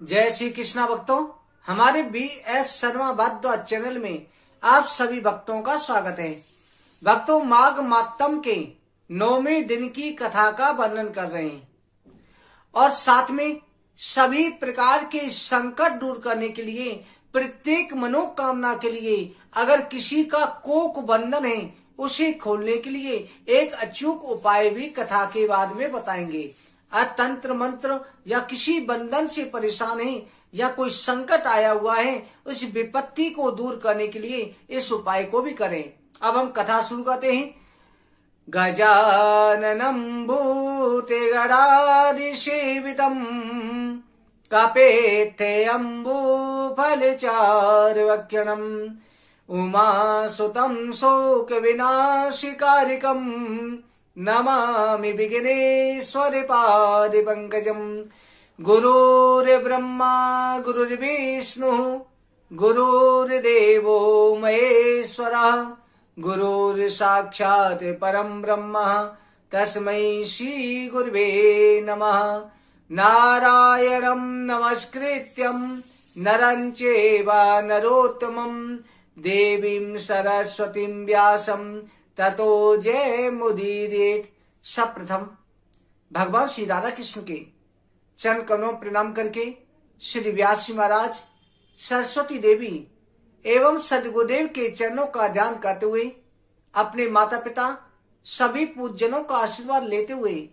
जय श्री कृष्णा भक्तों, हमारे BS शर्मा भारद्वाज चैनल में आप सभी भक्तों का स्वागत है। भक्तों, माघ मातम के 9वें दिन की कथा का वर्णन कर रहे हैं और साथ में सभी प्रकार के संकट दूर करने के लिए, प्रत्येक मनोकामना के लिए, अगर किसी का कोक बंधन है उसे खोलने के लिए एक अचूक उपाय भी कथा के बाद में बताएंगे। तंत्र मंत्र या किसी बंधन से परेशान है या कोई संकट आया हुआ है, उस विपत्ति को दूर करने के लिए इस उपाय को भी करें। अब हम कथा शुरू करते हैं। गजाननं भूतगणाधिसेवितं कपेत्थेऽम्बुफलचारुभक्षणं उमासुतं शोकविनाशकारिकं नमामि विघ्नेश्वरपादपङ्कजं। गुरुर्ब्रह्मा गुरुर्विष्णुः गुरुर्देवो महेश्वरः गुरुर्साक्षात् परं ब्रह्म तस्मै श्री गुरुवे नमः। नारायणं नमस्कृत्यं नरं चैव नरोत्तमं देवीं सरस्वतीं व्यासं ततो जयमुदीरयेत्। सप्रथम भगवान श्री राधा कृष्ण के चरण कमलों प्रणाम करके श्री व्यास जी महाराज, सरस्वती देवी एवं सदगुरुदेव के चरणों का ध्यान करते हुए अपने माता पिता सभी पूजनों का आशीर्वाद लेते हुए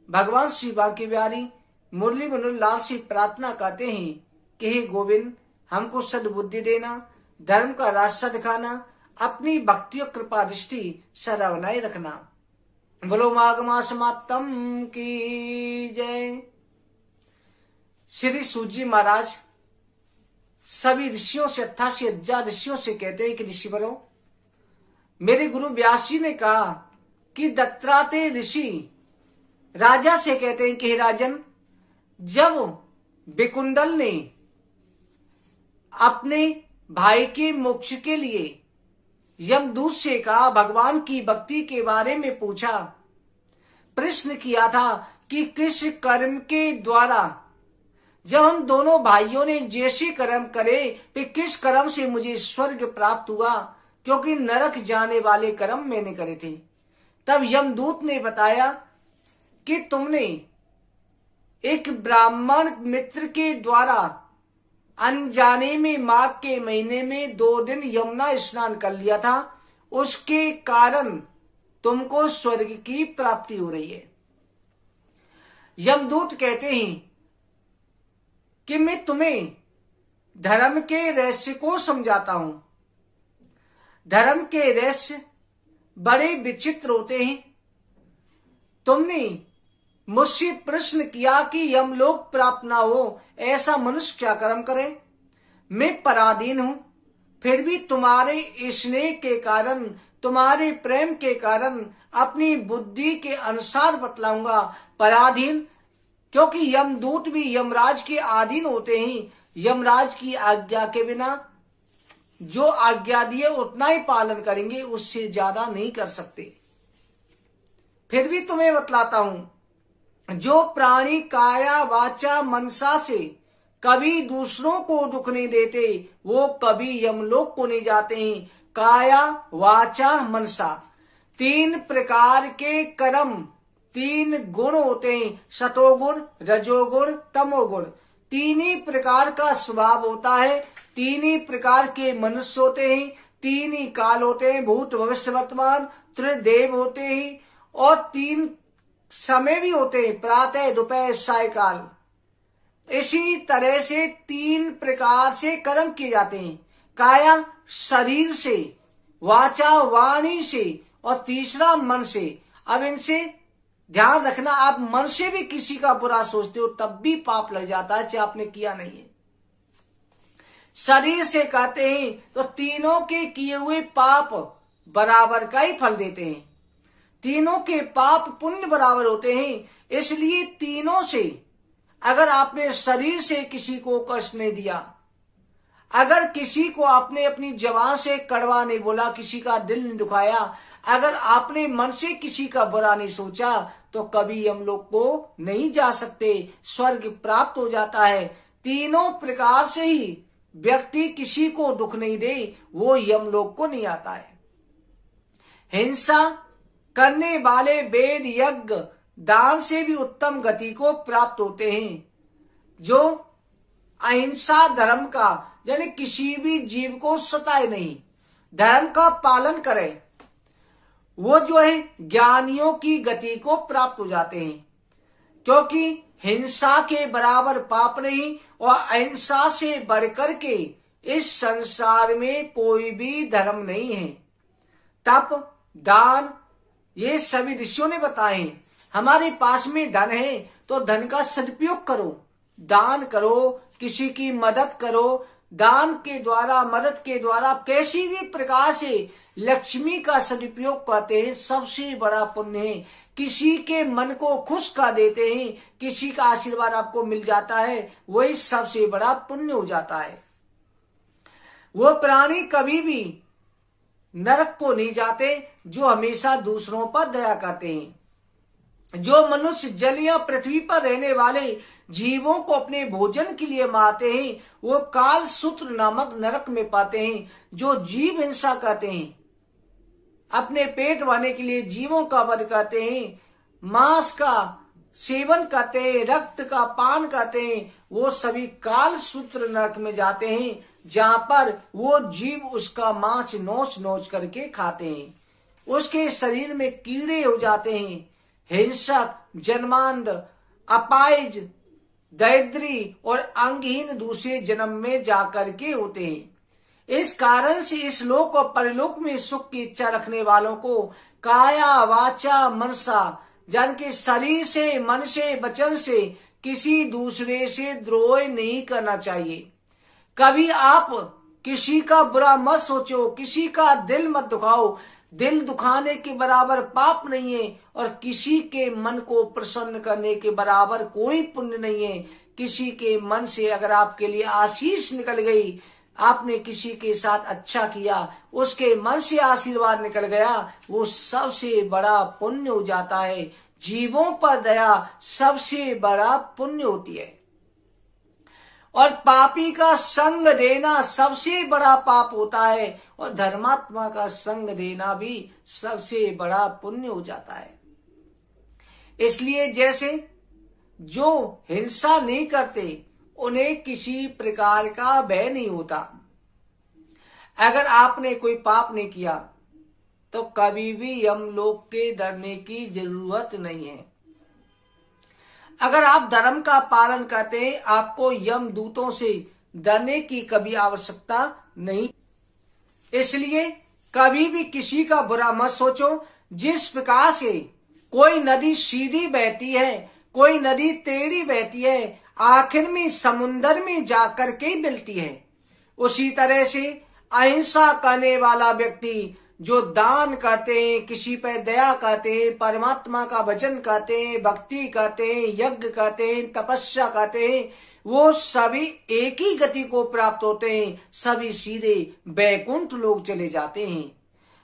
भगवान श्री बांके बिहारी मुरली मनोहर लाल से प्रार्थना करते हैं कि हे गोविंद, हमको सद्बुद्धि देना, धर्म का रास्ता दिखाना, अपनी भक्ति और कृपा दृष्टि सदा बनाए रखना। बोलो माघ मास मातम की जय। श्री सूजी महाराज सभी ऋषियों से 88,000 ऋषियों से कहते हैं कि ऋषिवरों, मेरे गुरु व्यास जी ने कहा कि दत्तात्रेय ऋषि राजा से कहते हैं कि हे राजन, जब विकुंडल ने अपने भाई के मोक्ष के लिए यमदूत से कहा, भगवान की भक्ति के बारे में पूछा, प्रश्न किया था कि किस कर्म के द्वारा, जब हम दोनों भाइयों ने जैसे कर्म करे फिर किस कर्म से मुझे स्वर्ग प्राप्त हुआ, क्योंकि नरक जाने वाले कर्म मैंने करे थे। तब यमदूत ने बताया कि तुमने एक ब्राह्मण मित्र के द्वारा अनजाने में माघ के महीने में 2 दिन यमुना स्नान कर लिया था, उसके कारण तुमको स्वर्ग की प्राप्ति हो रही है। यमदूत कहते हैं कि मैं तुम्हें धर्म के रहस्य को समझाता हूं। धर्म के रहस्य बड़े विचित्र होते हैं। तुमने मुझसे प्रश्न किया कि यमलोक प्राप्त ना हो, ऐसा मनुष्य क्या कर्म करे। मैं पराधीन हूं, फिर भी तुम्हारे स्नेह के कारण, तुम्हारे प्रेम के कारण अपनी बुद्धि के अनुसार बतलाऊंगा। पराधीन क्योंकि यमदूत भी यमराज के अधीन होते हैं। यमराज की आज्ञा के बिना जो आज्ञा दिए उतना ही पालन करेंगे, उससे ज्यादा नहीं कर सकते। फिर भी तुम्हें बतलाता हूं, जो प्राणी काया वाचा मनसा से कभी दूसरों को दुख नहीं देते, वो कभी यमलोक को नहीं जाते हैं। काया वाचा मनसा 3 प्रकार के कर्म, 3 गुण होते हैं, सतोगुण, रजोगुण, तमोगुण। 3 ही प्रकार का स्वभाव होता है, 3 ही प्रकार के मनुष्य होते हैं, 3 ही काल होते हैं, भूत भविष्य वर्तमान, त्रिदेव होते हैं, और 3 समय भी होते हैं, प्रातः दोपहर सायकाल। इसी तरह से 3 प्रकार से कर्म किए जाते हैं। काया शरीर से, वाचा वाणी से, और तीसरा मन से। अब इनसे ध्यान रखना, आप मन से भी किसी का बुरा सोचते हो तब भी पाप लग जाता है, चाहे आपने किया नहीं है। शरीर से कहते हैं तो तीनों के किए हुए पाप बराबर का ही फल देते हैं। तीनों के पाप पुण्य बराबर होते हैं। इसलिए तीनों से, अगर आपने शरीर से किसी को कष्ट नहीं दिया, अगर किसी को आपने अपनी जबान से कड़वा नहीं बोला, किसी का दिल नहीं दुखाया, अगर आपने मन से किसी का बुरा नहीं सोचा, तो कभी हम लोग को नहीं जा सकते, स्वर्ग प्राप्त हो जाता है। तीनों प्रकार से ही व्यक्ति किसी को दुख नहीं दे, वो यमलोक को नहीं आता है। हिंसा करने वाले वेद यज्ञ दान से भी उत्तम गति को प्राप्त होते हैं। जो अहिंसा धर्म का, यानी किसी भी जीव को सताए नहीं, धर्म का पालन करे, वो जो है ज्ञानियों की गति को प्राप्त हो जाते हैं। क्योंकि हिंसा के बराबर पाप नहीं और अहिंसा से बढ़कर के इस संसार में कोई भी धर्म नहीं है। तप, दान, ये सभी ऋषियों ने बताए। हमारे पास में धन है तो धन का सदुपयोग करो, दान करो, किसी की मदद करो। दान के द्वारा, मदद के द्वारा किसी भी प्रकार से लक्ष्मी का सदुपयोग करते हैं, सबसे बड़ा पुण्य है। किसी के मन को खुश कर देते हैं, किसी का आशीर्वाद आपको मिल जाता है, वही सबसे बड़ा पुण्य हो जाता है। वो प्राणी कभी भी नरक को नहीं जाते जो हमेशा दूसरों पर दया करते हैं। जो मनुष्य जल या पृथ्वी पर रहने वाले जीवों को अपने भोजन के लिए मारते हैं, वो काल सूत्र नामक नरक में पाते हैं। जो जीव हिंसा करते हैं, अपने पेट भरने के लिए जीवों का वध करते हैं, मांस का सेवन करते हैं, रक्त का पान करते हैं, वो सभी काल सूत्र नरक में जाते हैं, जहां पर वो जीव उसका मांस नोच नोच करके खाते हैं। उसके शरीर में कीड़े हो जाते हैं। हिंसक, जन्मांध, अपाहिज, दरिद्री और अंगहीन दूसरे जन्म में जाकर के होते हैं। इस कारण से इस लोक और परलोक में सुख की इच्छा रखने वालों को काया वाचा मनसा, जान के शरीर से, मन से, वचन से किसी दूसरे से द्रोह नहीं करना चाहिए। कभी आप किसी का बुरा मत सोचो, किसी का दिल मत दुखाओ। दिल दुखाने के बराबर पाप नहीं है और किसी के मन को प्रसन्न करने के बराबर कोई पुण्य नहीं है। किसी के मन से अगर आपके लिए आशीष निकल गई, आपने किसी के साथ अच्छा किया, उसके मन से आशीर्वाद निकल गया, वो सबसे बड़ा पुण्य हो जाता है। जीवों पर दया सबसे बड़ा पुण्य होती है। और पापी का संग देना सबसे बड़ा पाप होता है और धर्मात्मा का संग देना भी सबसे बड़ा पुण्य हो जाता है। इसलिए जैसे जो हिंसा नहीं करते उन्हें किसी प्रकार का भय नहीं होता। अगर आपने कोई पाप नहीं किया तो कभी भी यमलोक के डरने की जरूरत नहीं है। अगर आप धर्म का पालन करते हैं, आपको यम दूतों से डरने की कभी आवश्यकता नहीं। इसलिए कभी भी किसी का बुरा मत सोचो। जिस प्रकार से कोई नदी सीधी बहती है, कोई नदी टेढ़ी बहती है, आखिर में समुन्दर में जाकर के मिलती है, उसी तरह से अहिंसा करने वाला व्यक्ति जो दान करते हैं, किसी पर दया करते हैं, परमात्मा का भजन करते हैं, भक्ति करते हैं, यज्ञ करते हैं, तपस्या करते हैं, वो सभी एक ही गति को प्राप्त होते हैं। सभी सीधे बैकुंठ लोग चले जाते हैं।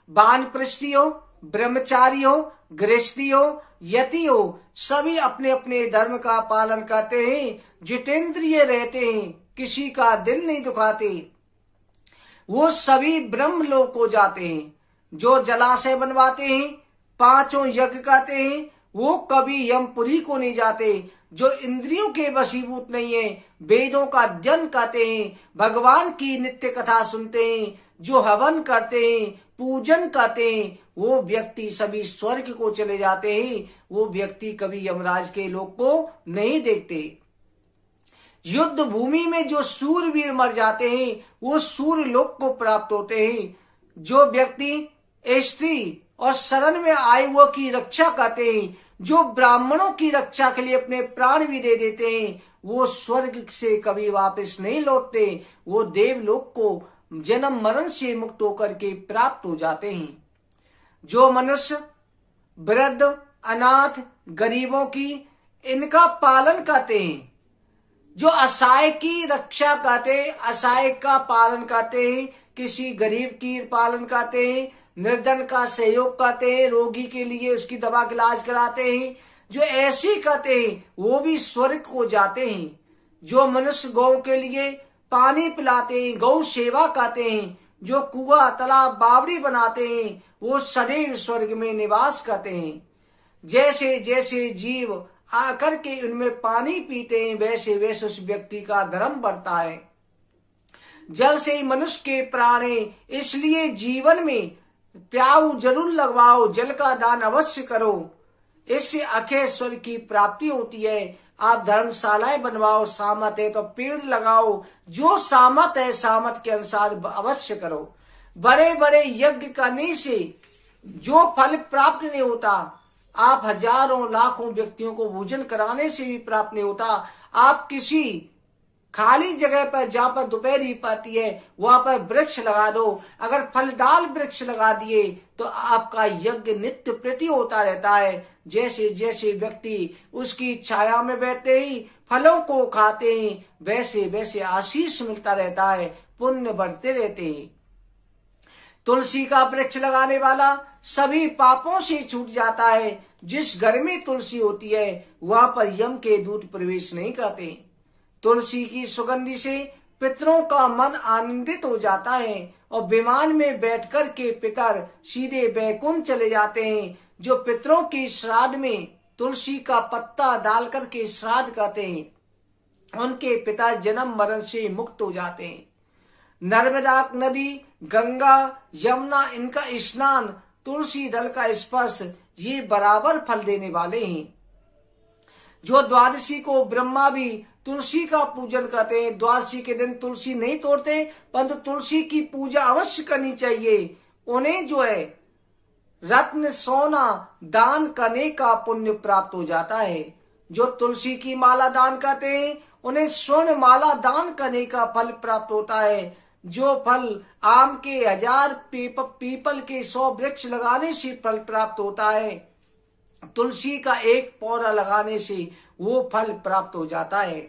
वानप्रस्थी हो, ब्रह्मचारी हो, गृहस्थी हो, यति हो, सभी अपने अपने धर्म का पालन करते हैं, जितेंद्रिय रहते हैं, किसी का दिल नहीं दुखाते, वो सभी ब्रह्म लोक को जाते हैं। जो जलाशय बनवाते हैं, पांचों यज्ञ करते हैं, वो कभी यमपुरी को नहीं जाते। जो इंद्रियों के वशीभूत नहीं है, वेदों का अध्ययन करते हैं, भगवान की नित्य कथा सुनते हैं, जो हवन करते हैं, पूजन करते हैं, वो व्यक्ति सभी स्वर्ग को चले जाते हैं। वो व्यक्ति कभी यमराज के लोक को नहीं देखते। युद्ध भूमि में जो सूरवीर मर जाते हैं, वो सूर्य लोक को प्राप्त होते हैं। जो व्यक्ति स्त्री और शरण में आए हुए की रक्षा करते हैं, जो ब्राह्मणों की रक्षा के लिए अपने प्राण भी दे देते हैं, वो स्वर्ग से कभी वापस नहीं लौटते। वो देवलोक को जन्म मरण से मुक्त होकर के प्राप्त हो जाते हैं। जो मनुष्य वृद्ध, अनाथ, गरीबों की इनका पालन करते हैं, जो असहाय की रक्षा करते हैं, असहाय का पालन करते हैं, किसी गरीब की पालन करते हैं, निर्धन का सहयोग करते हैं, रोगी के लिए उसकी दवा का इलाज कराते हैं, जो ऐसी करते हैं वो भी स्वर्ग को जाते हैं। जो मनुष्य गौ के लिए पानी पिलाते हैं, गौ सेवा करते हैं, जो कुआं तालाब बावड़ी बनाते हैं, वो सदैव स्वर्ग में निवास करते हैं। जैसे जैसे जीव आकर के उनमें पानी पीते हैं, वैसे वैसे उस व्यक्ति का धर्म बढ़ता है। जल से ही मनुष्य के प्राण है, इसलिए जीवन में प्याऊ जरूर लगवाओ, जल का दान अवश्य करो, इससे अक्षय स्वर्ग की प्राप्ति होती है। आप धर्मशालाएं बनवाओ, सामत है तो पेड़ लगाओ, जो सामत है सामत के अनुसार अवश्य करो। बड़े बड़े यज्ञ करने से जो फल प्राप्त नहीं होता, आप हजारों लाखों व्यक्तियों को भोजन कराने से भी प्राप्त नहीं होता। आप किसी खाली जगह पर जहां पर दोपहरी पड़ती है वहां पर वृक्ष लगा दो, अगर फलदार वृक्ष लगा दिए तो आपका यज्ञ नित्य प्रति होता रहता है। जैसे जैसे व्यक्ति उसकी छाया में बैठते ही फलों को खाते हैं, वैसे वैसे आशीष मिलता रहता है, पुण्य बढ़ते रहते हैं। तुलसी का वृक्ष लगाने वाला सभी पापों से छूट जाता है। जिस घर में तुलसी होती है वहां पर यम के दूत प्रवेश नहीं करते। तुलसी की सुगंधि से पितरों का मन आनंदित हो जाता है और विमान में बैठकर के पितर सीधे बैकुंठ चले जाते हैं। जो पितरों के श्राद्ध में तुलसी का पत्ता डालकर के श्राद्ध करते हैं, उनके पिता जन्म मरण से मुक्त हो जाते हैं। नर्मदा नदी, गंगा, यमुना, इनका स्नान, तुलसी दल का स्पर्श, ये बराबर फल देने वाले हैं। जो द्वादशी को ब्रह्मा भी तुलसी का पूजन करते हैं। द्वादशी के दिन तुलसी नहीं तोड़ते, परंतु तुलसी की पूजा अवश्य करनी चाहिए। उन्हें जो है रत्न सोना दान करने का पुण्य प्राप्त हो जाता है। जो तुलसी की माला दान करते हैं उन्हें स्वर्ण माला दान करने का फल प्राप्त होता है। जो फल आम के 1000, पीपल के 100 वृक्ष लगाने से फल प्राप्त होता है, तुलसी का एक पौधा लगाने से वो फल प्राप्त हो जाता है।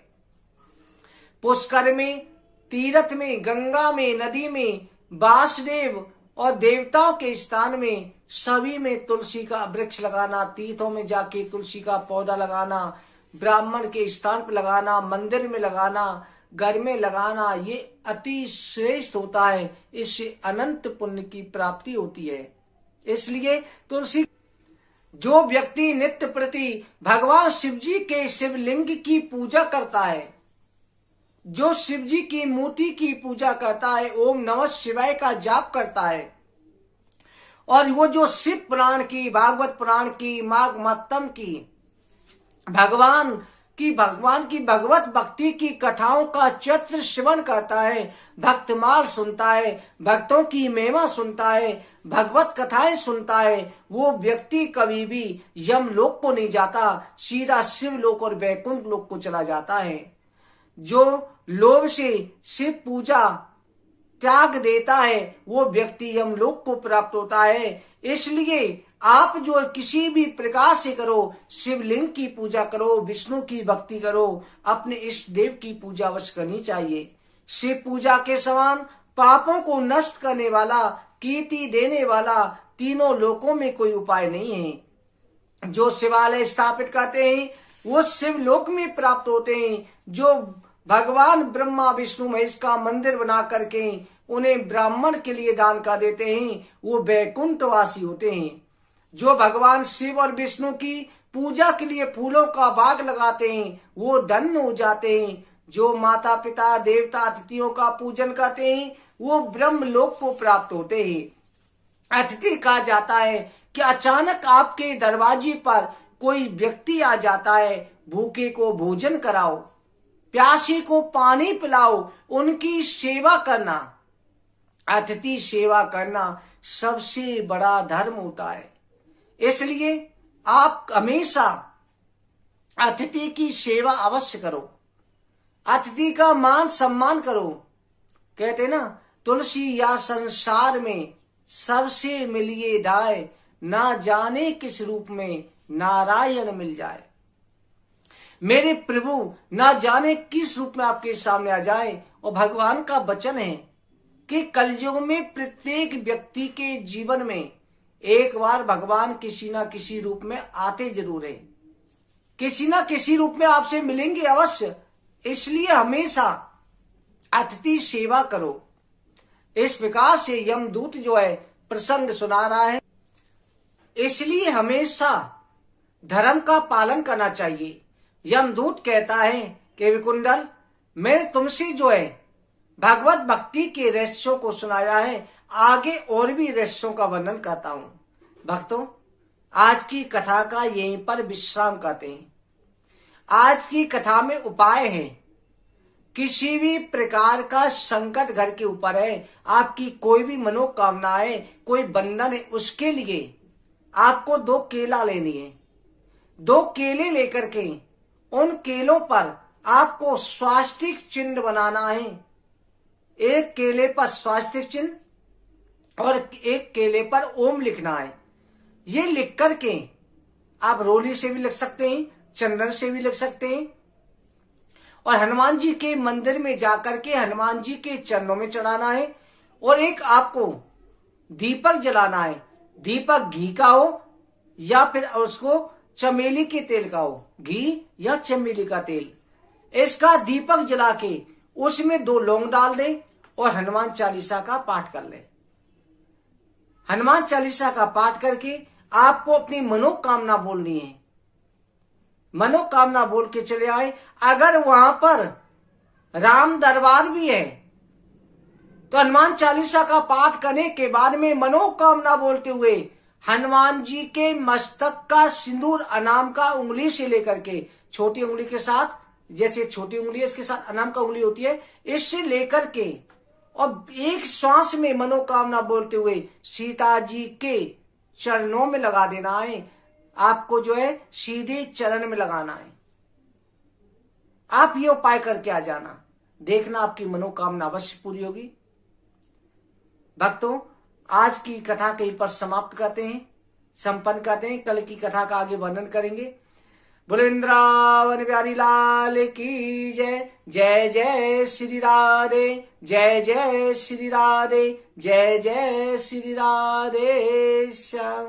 पुष्कर में, तीर्थ में, गंगा में, नदी में, वासुदेव और देवताओं के स्थान में सभी में तुलसी का वृक्ष लगाना, तीर्थों में जाके तुलसी का पौधा लगाना, ब्राह्मण के स्थान पर लगाना, मंदिर में लगाना, घर में लगाना, ये अति श्रेष्ठ होता है। इससे अनंत पुण्य की प्राप्ति होती है। इसलिए तुलसी, जो व्यक्ति नित्य प्रति भगवान शिव जी के शिवलिंग की पूजा करता है, जो शिव जी की मूर्ति की पूजा करता है, ओम नमः शिवाय का जाप करता है, और वो जो शिव पुराण की, भागवत पुराण की, माघ महत्तम की, भगवान की भगवत भक्ति की कथाओं का चरित्र श्रवण करता है, भक्तमाल सुनता है, भक्तों की महिमा सुनता है, भगवत कथाएं सुनता है, वो व्यक्ति कभी भी यम लोक को नहीं जाता, सीधा शिव लोक और वैकुंठ लोक को चला जाता है। जो लोभ से शिव पूजा त्याग देता है वो व्यक्ति यम लोक को प्राप्त होता है। इसलिए आप जो किसी भी प्रकार से करो, शिवलिंग की पूजा करो, विष्णु की भक्ति करो, अपने इष्ट देव की पूजा अवश्य करनी चाहिए। शिव पूजा के समान पापों को नष्ट करने वाला, कीर्ति देने वाला तीनों लोकों में कोई उपाय नहीं है। जो शिवालय स्थापित करते हैं वो शिवलोक में प्राप्त होते हैं। जो भगवान ब्रह्मा विष्णु महेश का मंदिर बना करके उन्हें ब्राह्मण के लिए दान कर देते हैं वो वैकुंठवासी होते हैं। जो भगवान शिव और विष्णु की पूजा के लिए फूलों का बाग लगाते हैं वो धन्य हो जाते हैं। जो माता पिता देवता अतिथियों का पूजन करते हैं वो ब्रह्म लोक को प्राप्त होते हैं। अतिथि कहा जाता है कि अचानक आपके दरवाजे पर कोई व्यक्ति आ जाता है, भूखे को भोजन कराओ, प्यासी को पानी पिलाओ, उनकी सेवा करना, अतिथि सेवा करना सबसे बड़ा धर्म होता है। इसलिए आप हमेशा अतिथि की सेवा अवश्य करो, अतिथि का मान सम्मान करो। कहते ना, तुलसी या संसार में सबसे मिलिए ढाए, ना जाने किस रूप में नारायण मिल जाए। मेरे प्रभु ना जाने किस रूप में आपके सामने आ जाए। और भगवान का वचन है कि कलयुग में प्रत्येक व्यक्ति के जीवन में एक बार भगवान किसी ना किसी रूप में आते जरूर है, किसी ना किसी रूप में आपसे मिलेंगे अवश्य। इसलिए हमेशा अतिथि सेवा करो। इस प्रकार से यमदूत जो है प्रसंग सुना रहा है। इसलिए हमेशा धर्म का पालन करना चाहिए। यमदूत कहता है कि विकुंडल, मैंने तुमसे जो है भगवत भक्ति के रहस्यों को सुनाया है, आगे और भी रहस्यों का वर्णन करता हूं। भक्तों, आज की कथा का यहीं पर विश्राम करते हैं। आज की कथा में उपाय है। किसी भी प्रकार का संकट घर के ऊपर है, आपकी कोई भी मनोकामना है, कोई बंधन है, उसके लिए आपको 2 केला लेनी है। 2 केले लेकर के उन केलों पर आपको स्वास्तिक चिन्ह बनाना है। एक केले पर स्वास्तिक चिन्ह और एक केले पर ओम लिखना है। ये लिख करके आप रोली से भी लिख सकते हैं, चंदन से भी लिख सकते हैं, और हनुमान जी के मंदिर में जाकर के हनुमान जी के चरणों में चढ़ाना है। और एक आपको दीपक जलाना है। दीपक घी का हो या फिर उसको चमेली के तेल का हो, घी या चमेली का तेल। इसका दीपक जला के उसमें 2 लौंग डाल दें और हनुमान चालीसा का पाठ कर लें। हनुमान चालीसा का पाठ करके आपको अपनी मनोकामना बोलनी है। मनोकामना बोल के चले आए। अगर वहां पर राम दरबार भी है तो हनुमान चालीसा का पाठ करने के बाद में मनोकामना बोलते हुए हनुमान जी के मस्तक का सिंदूर अनाम का उंगली से लेकर के, छोटी उंगली के साथ, जैसे छोटी उंगली है इसके साथ अनाम का उंगली होती है, इससे लेकर के और एक श्वास में मनोकामना बोलते हुए सीता जी के चरणों में लगा देना है। आपको जो है सीधे चरण में लगाना है। आप ये उपाय करके आ जाना, देखना आपकी मनोकामना अवश्य पूरी होगी। भक्तों, आज की कथा कहीं पर समाप्त करते हैं, संपन्न करते हैं। कल की कथा का आगे वर्णन करेंगे। बोले वृंदावन बिहारी लाल की जय। जय जय श्री राधे, जय जय श्री राधे, जय जय श्री राधे श्याम।